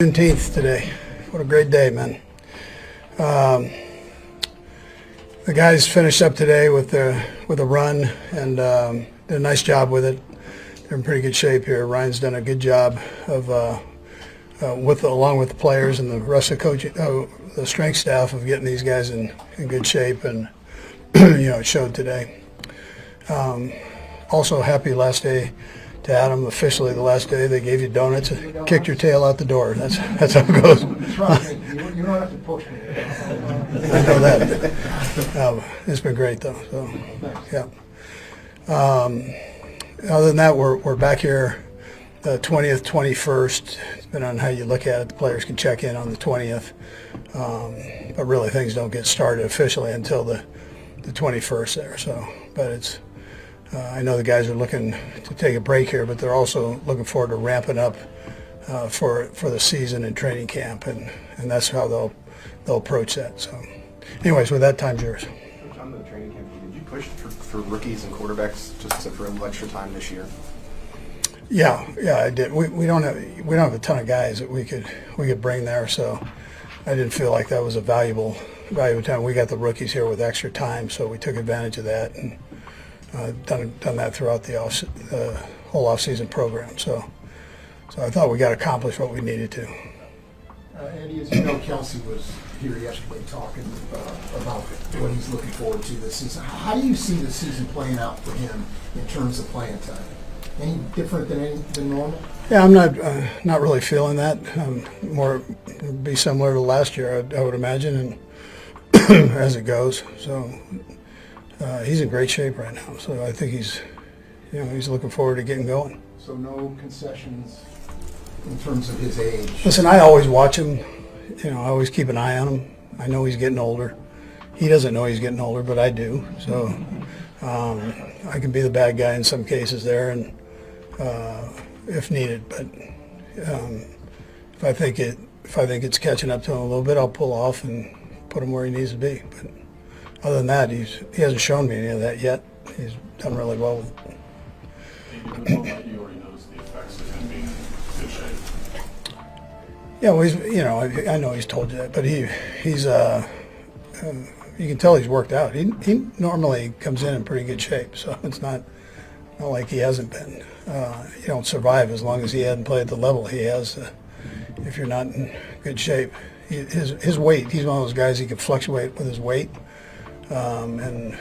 Juneteenth today. What a great day, man. The guys finished up today with a run and did a nice job with it. They're in pretty good shape here. Ryan's done a good job of along with the players and the rest of the coaching, the strength staff, of getting these guys in good shape, and it showed today. Also happy last day to Adam, officially the last day. They gave you donuts and kicked your tail out the door. That's how it goes. You don't have to push me. I know that. It's been great though. So yeah. Other than that, we're back here the 20th, 21st. Depending on how you look at it, the players can check in on the 20th. But really, things don't get started officially until the 21st there. So, but it's. I know the guys are looking to take a break here, but they're also looking forward to ramping up for the season and training camp, and that's how they'll approach that. So, anyways, with that, time's yours. Coach, on the training camp, did you push for rookies and quarterbacks just for a little extra time this year? Yeah, I did. We don't have a ton of guys that we could bring there, so I didn't feel like that was a valuable time. We got the rookies here with extra time, so we took advantage of that and done that throughout the whole off-season program. So I thought we got accomplished what we needed to. Andy, as you know, Kelce was here yesterday talking about what he's looking forward to this season. How do you see the season playing out for him in terms of playing time? Any different than normal? Yeah, I'm not really feeling that. More be similar to last year, I would imagine, and as it goes. So. He's in great shape right now, so I think he's looking forward to getting going. So no concessions in terms of his age. Listen, I always watch him. I always keep an eye on him. I know he's getting older. He doesn't know he's getting older, but I do. So I can be the bad guy in some cases there, and if needed. But if I think it's catching up to him a little bit, I'll pull off and put him where he needs to be. But other than that, he hasn't shown me any of that yet. He's done really well with it. You already noticed the effects of him being in good shape. Yeah, well, I know he's told you that, but he's you can tell he's worked out. He normally comes in pretty good shape, so it's not like he hasn't been. You don't survive as long as he hasn't played at the level he has. If you're not in good shape, his weight. He's one of those guys. He can fluctuate with his weight. And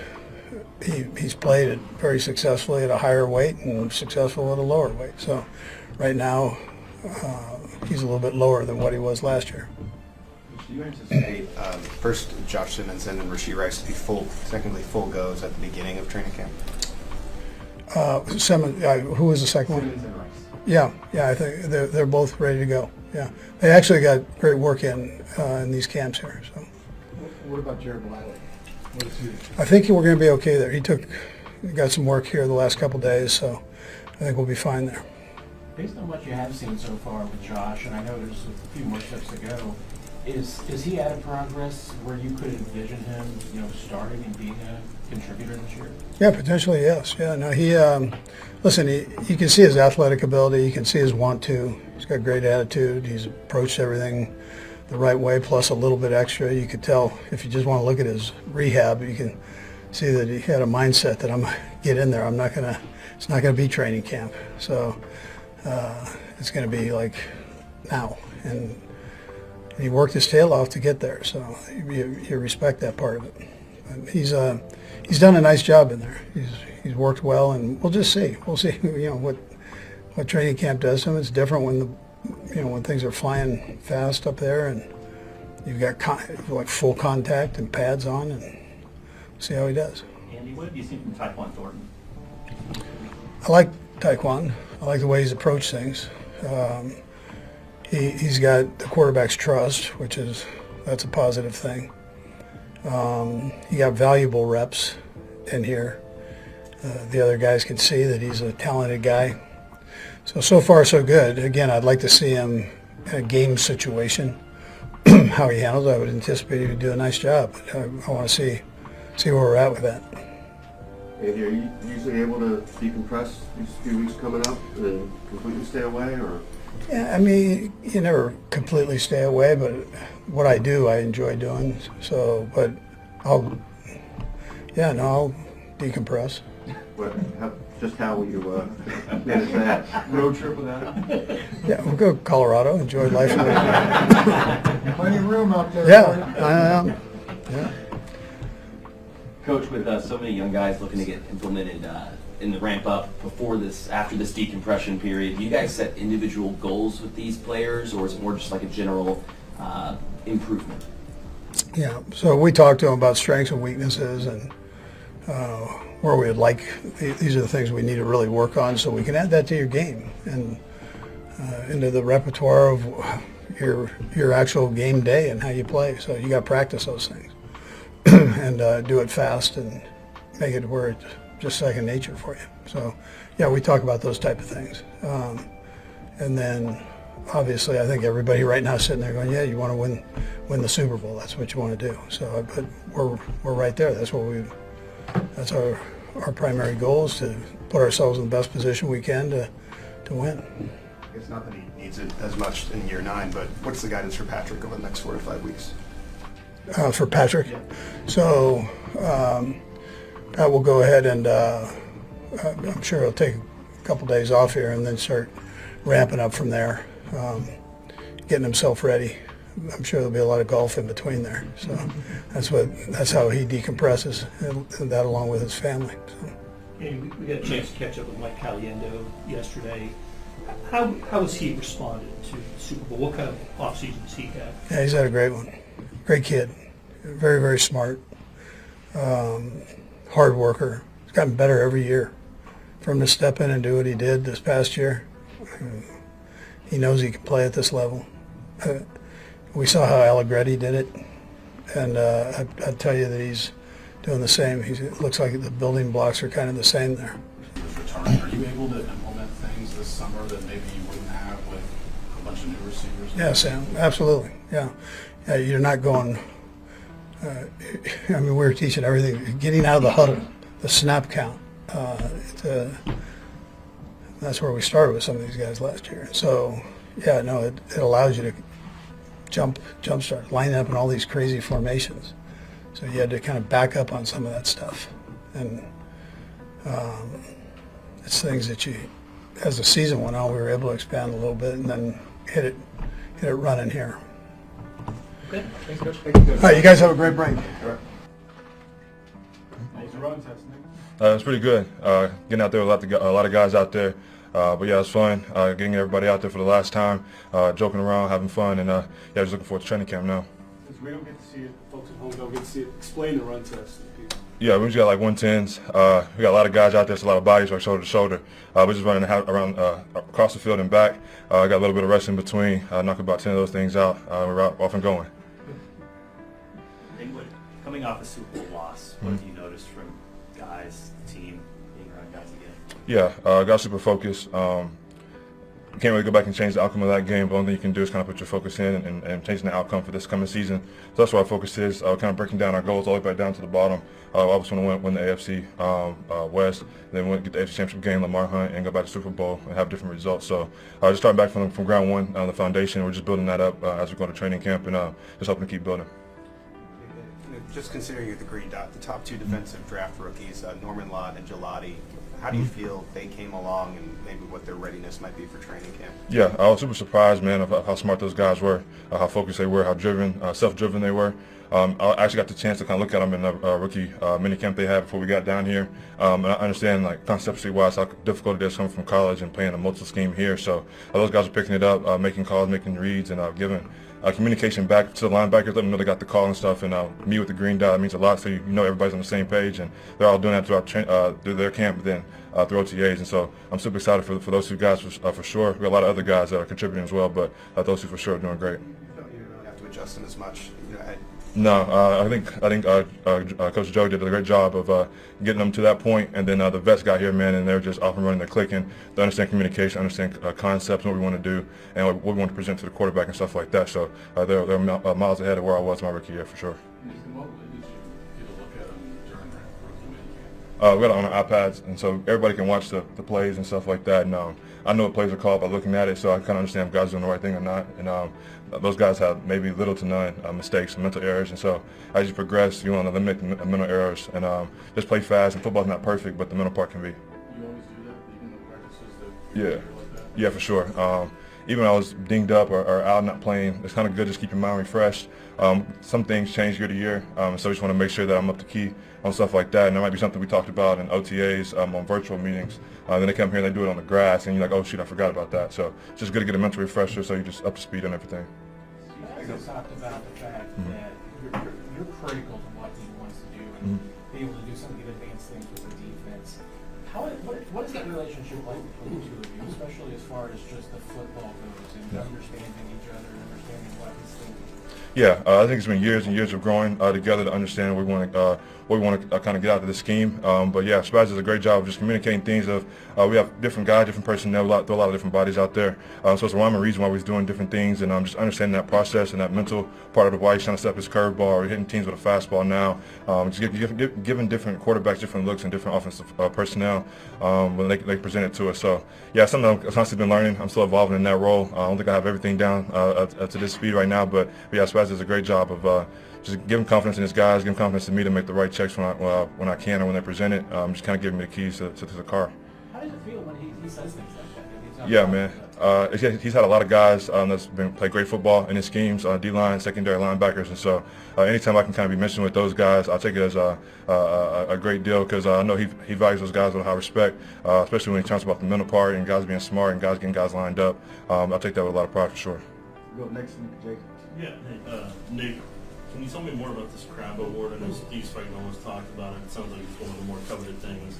he's played it very successfully at a higher weight and successful at a lower weight. So right now he's a little bit lower than what he was last year. Do you anticipate first Josh Simmons and then Rashee Rice to be technically full goes at the beginning of training camp? Simmons, who was the second one? Simmons and Rice. Yeah, I think they're both ready to go. Yeah, they actually got great work in these camps here. So. What about Jared Wiley? I think we're going to be okay there. He got some work here the last couple days, so I think we'll be fine there. Based on what you have seen so far with Josh, and I know there's a few more steps to go, is he at a progress where you could envision him, starting and being a contributor this year? Yeah, potentially, yes. Yeah, no, listen, you can see his athletic ability. You can see his want to. He's got great attitude. He's approached everything the right way, plus a little bit extra. You could tell if you just want to look at his rehab, you can see that he had a mindset that I'm going to get in there. It's not going to be training camp. So it's going to be like now. And he worked his tail off to get there. So you respect that part of it. But he's done a nice job in there. He's worked well, and we'll just see. We'll see, what training camp does to him. It's different when things are flying fast up there and you've got full contact and pads on, and see how he does. Andy, what have you seen from Taekwon Thornton? I like Taekwon. I like the way he's approached things. He's got the quarterback's trust, that's a positive thing. He got valuable reps in here. The other guys can see that he's a talented guy. So far, so good. Again, I'd like to see him in a game situation, how he handles it. I would anticipate he would do a nice job. I want to see where we're at with that. Andy, are you usually able to decompress these few weeks coming up and completely stay away, or Yeah, I mean, you never completely stay away, but what I do, I enjoy doing. So, but I'll decompress. How will you manage that? Road trip without him? Yeah, we'll go to Colorado, enjoy life. Plenty of room out there. Yeah, yeah. Coach, with so many young guys looking to get implemented in the ramp up after this decompression period, do you guys set individual goals with these players, or is it more just like a general improvement? Yeah, so we talked to them about strengths and weaknesses and where we would like, these are the things we need to really work on so we can add that to your game and into the repertoire of your actual game day and how you play. So you got to practice those things and do it fast and make it where it's just second nature for you. So yeah, we talk about those type of things. And then obviously I think everybody right now is sitting there going, yeah, you want to win the Super Bowl. That's what you want to do. So but we're right there. That's our primary goal is to put ourselves in the best position we can to win. It's not that he needs it as much in year 9, but what's the guidance for Patrick over the next 4 to 5 weeks? For Patrick. So Pat will go ahead and I'm sure he'll take a couple days off here and then start ramping up from there, getting himself ready. I'm sure there'll be a lot of golf in between there. So that's how he decompresses, and that along with his family. So. And we got a chance to catch up with Mike Caliendo yesterday. How has he responded to the Super Bowl? What kind of offseason has he had? Yeah, he's had a great one. Great kid. Very, very smart. Hard worker. He's gotten better every year. For him to step in and do what he did this past year, he knows he can play at this level. We saw how Allegretti did it, and I'd tell you that he's doing the same. It looks like the building blocks are kind of the same there. With return, are you able to implement things this summer that maybe you wouldn't have with a bunch of new receivers? Yeah, Sam, absolutely. Yeah, you're not going. I mean, we're teaching everything, getting out of the huddle, the snap count. That's where we started with some of these guys last year. So, yeah, no, it allows you to jump start, line up in all these crazy formations. So you had to kind of back up on some of that stuff. And it's things that as the season went on, we were able to expand a little bit and then hit it running here. Okay, thanks, Coach. All right, you guys have a great break. It's pretty good. Getting out there with a lot of guys out there. But yeah, it's fun getting everybody out there for the last time, joking around, having fun, and just looking forward to training camp now. We don't get to see it, folks at home don't get to see it. Explain the run test to people. Yeah, we just got like 110s. We got a lot of guys out there, so a lot of bodies like shoulder to shoulder. We're just running around across the field and back. Got a little bit of rest in between. Knock about 10 of those things out. We're off and going. Coming off a Super Bowl loss, what have you noticed from guys, the team, being around guys again? Yeah, got super focused. Can't really go back and change the outcome of that game, but the only thing you can do is kind of put your focus in and changing the outcome for this coming season. So that's where our focus is, kind of breaking down our goals all the way back down to the bottom. I just want to win the AFC West, then get the AFC Championship game, Lamar Hunt, and go back to Super Bowl and have different results. So just starting back from ground one on the foundation, we're just building that up as we go to training camp and just hoping to keep building. Just considering you're the green dot, the top 2 defensive draft rookies, Norman Lott and Gelati, how do you feel they came along and maybe what their readiness might be for training camp? Yeah, I was super surprised, man, of how smart those guys were, how focused they were, how self-driven they were. I actually got the chance to kind of look at them in the rookie mini camp they had before we got down here. And I understand, like, conceptually wise, how difficult it is coming from college and playing a multiple scheme here. So those guys are picking it up, making calls, making reads, and giving communication back to the linebackers, let them know they got the call and stuff. And me with the green dot means a lot, so you know everybody's on the same page, and they're all doing that through their camp, but then through OTAs. And so I'm super excited for those 2 guys for sure. We got a lot of other guys that are contributing as well, but those 2 for sure are doing great. You don't have to adjust them as much. No, I think Coach Joe did a great job of getting them to that point, and then the vets got here, man, and they're just off and running, they're clicking. They understand communication, understand concepts, what we want to do, and what we want to present to the quarterback and stuff like that. So they're miles ahead of where I was my rookie year for sure. Nathan, what did you get a look at them during the rookie minicamp? We got it on our iPads, and so everybody can watch the plays and stuff like that. And I know what plays are called by looking at it, so I kind of understand if guys are doing the right thing or not. And those guys have maybe little to none mistakes and mental errors. And so as you progress, you want to eliminate the mental errors and just play fast. And football's not perfect, but the mental part can be. You always do that, even in practices that Yeah. like that? Yeah, for sure. Even when I was dinged up or out not playing, it's kind of good to just keep your mind refreshed. Some things change year to year, so I just want to make sure that I'm up to key on stuff like that. And there might be something we talked about in OTAs, on virtual meetings. Then they come here and they do it on the grass, and you're like, oh shoot, I forgot about that. So it's just good to get a mental refresher so you're just up to speed on everything. You guys have talked about the fact that you're critical to what he wants to do and be able to do some of the advanced things with the defense. What is that relationship like between the two of you, especially as far as just the football goes and understanding each other and understanding what he's thinking? Yeah, I think it's been years and years of growing together to understand what we want to kind of get out of the scheme. But yeah, Spaz does a great job of just communicating things. We have different guys, different personnel, a lot of different bodies out there. So it's a rhyme and reason why we're doing different things, and just understanding that process and that mental part of the why he's trying to step his curveball or hitting teams with a fastball now. Just giving different quarterbacks different looks and different offensive personnel when they present it to us. So yeah, something I've constantly been learning. I'm still evolving in that role. I don't think I have everything down to this speed right now, but yeah, Spaz does a great job of just giving confidence in his guys, giving confidence in me to make the right checks when I can or when they present it. Just kind of giving me the keys to the car. How does it feel when he says things like that? Yeah, man. He's had a lot of guys that's played great football in his schemes, D-line, secondary linebackers, and so anytime I can kind of be mentioned with those guys, I take it as a great deal because I know he values those guys with high respect, especially when he talks about the mental part and guys being smart and guys getting guys lined up. I take that with a lot of pride for sure. Go next to Nick Jake. Yeah, hey, Nick, can you tell me more about this Crab Award? I know Steve Spagnuolo always talked about it. It sounds like it's one of the more coveted things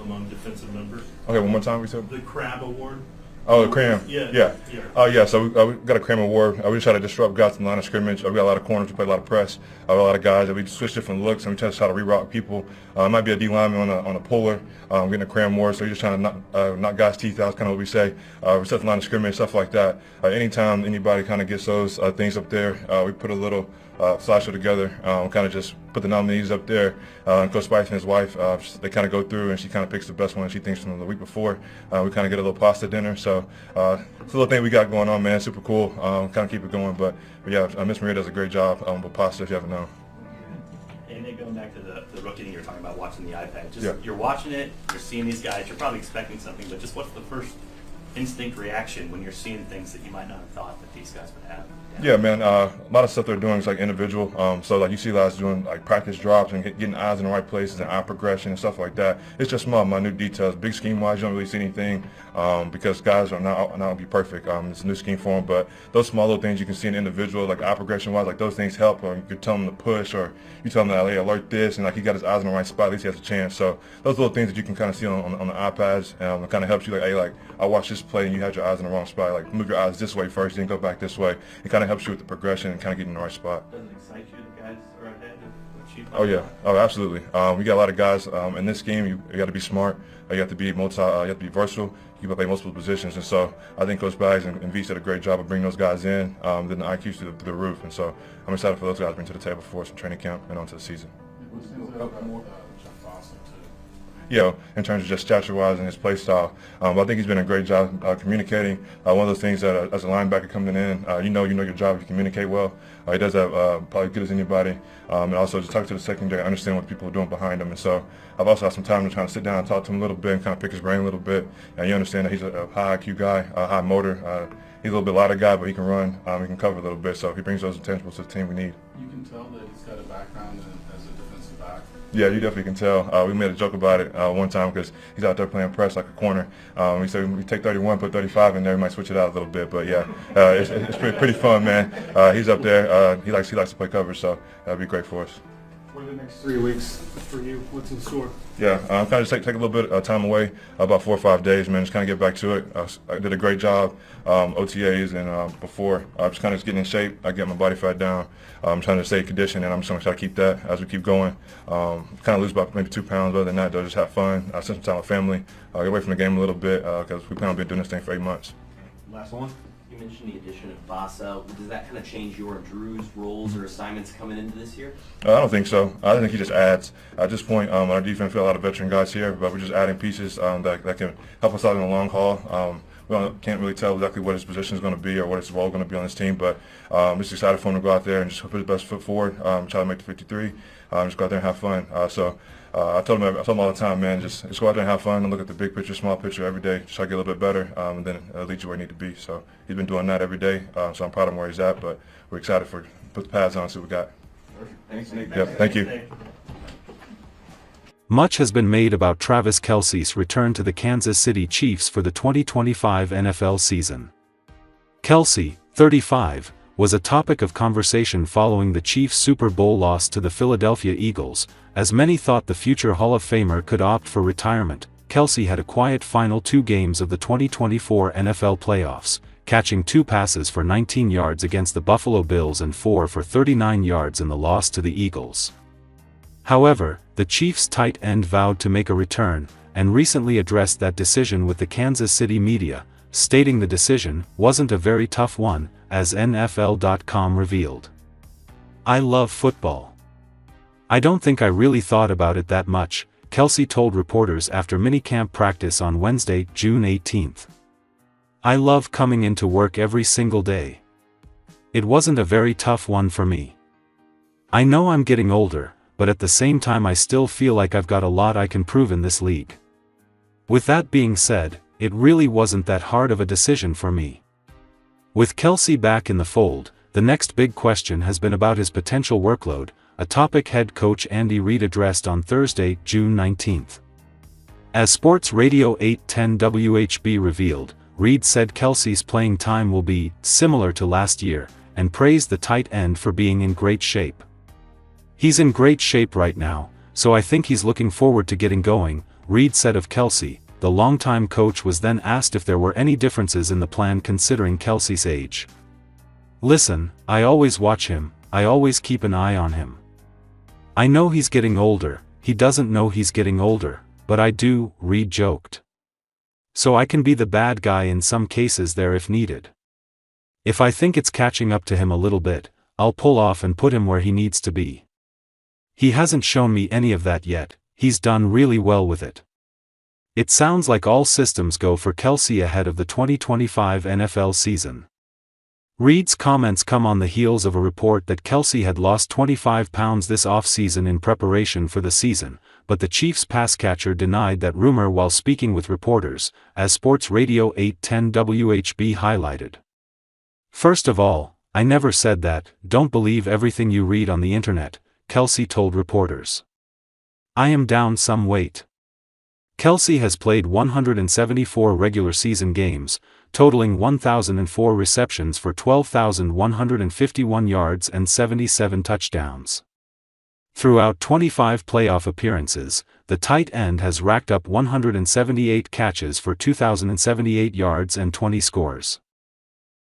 among defensive members. Okay, one more time, we said? The Crab Award. Oh, the Cram. Yeah. Yeah, so we got a Cram Award. We just try to disrupt guys in the line of scrimmage. We got a lot of corners. We play a lot of press. We got a lot of guys that we switch different looks, and we try to reroute people. It might be a D lineman on a puller. We're getting a Cram Award, so you're just trying to knock guys' teeth out, kind of what we say. We set the line of scrimmage, stuff like that. Anytime anybody kind of gets those things up there, we put a little slideshow together, kind of just put the nominees up there. Coach Spice and his wife, they kind of go through and she kind of picks the best one she thinks from the week before. We kind of get a little pasta dinner. So it's a little thing we got going on, man. Super cool. Kind of keep it going. But yeah, Miss Maria does a great job with pasta if you haven't known. And then going back to the rookie thing you were talking about, watching the iPad. Just Yeah. You're watching it, you're seeing these guys, you're probably expecting something, but just what's the first instinct reaction when you're seeing things that you might not have thought that these guys would have? Yeah, man. A lot of stuff they're doing is like individual. So like you see guys doing like practice drops and getting eyes in the right places and eye progression and stuff like that. It's just small, minute details. Big scheme wise, you don't really see anything because guys are not be perfect. It's a new scheme for them, but those small little things you can see in individual, like eye progression wise, like those things help. Or you tell them to push, or you tell them that hey, alert this, and like he got his eyes in the right spot. At least he has a chance. So those little things that you can kind of see on the iPads, it kind of helps you. Like hey, like I watched this play and you had your eyes in the wrong spot. Like move your eyes this way first, then go back this way. It kind of helps you with the progression and kind of getting in the right spot. Doesn't it excite you the guys are ahead of what you Oh yeah, oh absolutely. We got a lot of guys in this game. You got to be smart. You have to be you have to be versatile. You got to play multiple positions, and so I think Coach Bags and V did a great job of bringing those guys in. Then the IQs to the roof, and so I'm excited for those guys to bring to the table for us in training camp and onto the season. What's more Jeff Boston too? Yeah, in terms of just stature-wise and his play style. I think he's been a great job communicating. One of those things that as a linebacker coming in, you know your job if you communicate well. He does that probably as good as anybody. And also just talk to the secondary, understand what people are doing behind him. And so I've also had some time to kind of sit down and talk to him a little bit and kind of pick his brain a little bit. And you understand that he's a high IQ guy, a high motor. He's a little bit lighter guy, but he can run, he can cover a little bit. So he brings those intangibles to the team we need. You can tell that he's got a background as a defensive back. Yeah, you definitely can tell. We made a joke about it one time because he's out there playing press like a corner. We said we take 31, put 35 in there. We might switch it out a little bit, but yeah, it's pretty fun, man. He's up there. He likes to play coverage, so that'd be great for us. What are the next 3 weeks for you? What's in store? Yeah, kind of just take a little bit of time away, about 4 or 5 days, man. Just kind of get back to it. I did a great job, OTAs and before. Just kind of getting in shape. I get my body fat down. I'm trying to stay conditioned, and I'm just going to try to keep that as we keep going. Kind of lose about maybe 2 pounds. Other than that, though, just have fun. Spend some time with family. Get away from the game a little bit because we plan on doing this thing for 8 months. Last one? You mentioned the addition of Vasa. Does that kind of change your and Drew's roles or assignments coming into this year? I don't think so. I think he just adds. At this point, on our defense, we have a lot of veteran guys here, but we're just adding pieces that can help us out in the long haul. Can't really tell exactly what his position is going to be or what his role is going to be on this team, but I'm just excited for him to go out there and just put his best foot forward, try to make the 53, just go out there and have fun. I told him all the time, man, just go out there and have fun and look at the big picture, small picture every day, just try to get a little bit better, and then lead you where you need to be. So he's been doing that every day, so I'm proud of him where he's at, but we're excited for put the pads on and see what we got. Thanks, Nick. Yep, thank you. Much has been made about Travis Kelce's return to the Kansas City Chiefs for the 2025 NFL season. Kelce, 35, was a topic of conversation following the Chiefs' Super Bowl loss to the Philadelphia Eagles. As many thought the future Hall of Famer could opt for retirement, Kelce had a quiet final 2 games of the 2024 NFL playoffs, catching 2 passes for 19 yards against the Buffalo Bills and 4 for 39 yards in the loss to the Eagles. However, the Chiefs' tight end vowed to make a return, and recently addressed that decision with the Kansas City media, stating the decision wasn't a very tough one, as NFL.com revealed. "I love football. I don't think I really thought about it that much," Kelce told reporters after minicamp practice on Wednesday, June 18. "I love coming into work every single day. It wasn't a very tough one for me. I know I'm getting older, but at the same time I still feel like I've got a lot I can prove in this league. With that being said, it really wasn't that hard of a decision for me." With Kelce back in the fold, the next big question has been about his potential workload, a topic head coach Andy Reid addressed on Thursday, June 19. As Sports Radio 810 WHB revealed, Reid said Kelce's playing time will be similar to last year, and praised the tight end for being in great shape. "He's in great shape right now, so I think he's looking forward to getting going," Reid said of Kelce. The longtime coach was then asked if there were any differences in the plan considering Kelce's age. "Listen, I always watch him, I always keep an eye on him. I know he's getting older, he doesn't know he's getting older, but I do," Reid joked. "So I can be the bad guy in some cases there if needed. If I think it's catching up to him a little bit, I'll pull off and put him where he needs to be. He hasn't shown me any of that yet, he's done really well with it." It sounds like all systems go for Kelce ahead of the 2025 NFL season. Reid's comments come on the heels of a report that Kelce had lost 25 pounds this offseason in preparation for the season, but the Chiefs pass catcher denied that rumor while speaking with reporters, as Sports Radio 810 WHB highlighted. "First of all, I never said that, don't believe everything you read on the internet," Kelce told reporters. "I am down some weight." Kelce has played 174 regular season games, totaling 1,004 receptions for 12,151 yards and 77 touchdowns. Throughout 25 playoff appearances, the tight end has racked up 178 catches for 2,078 yards and 20 scores.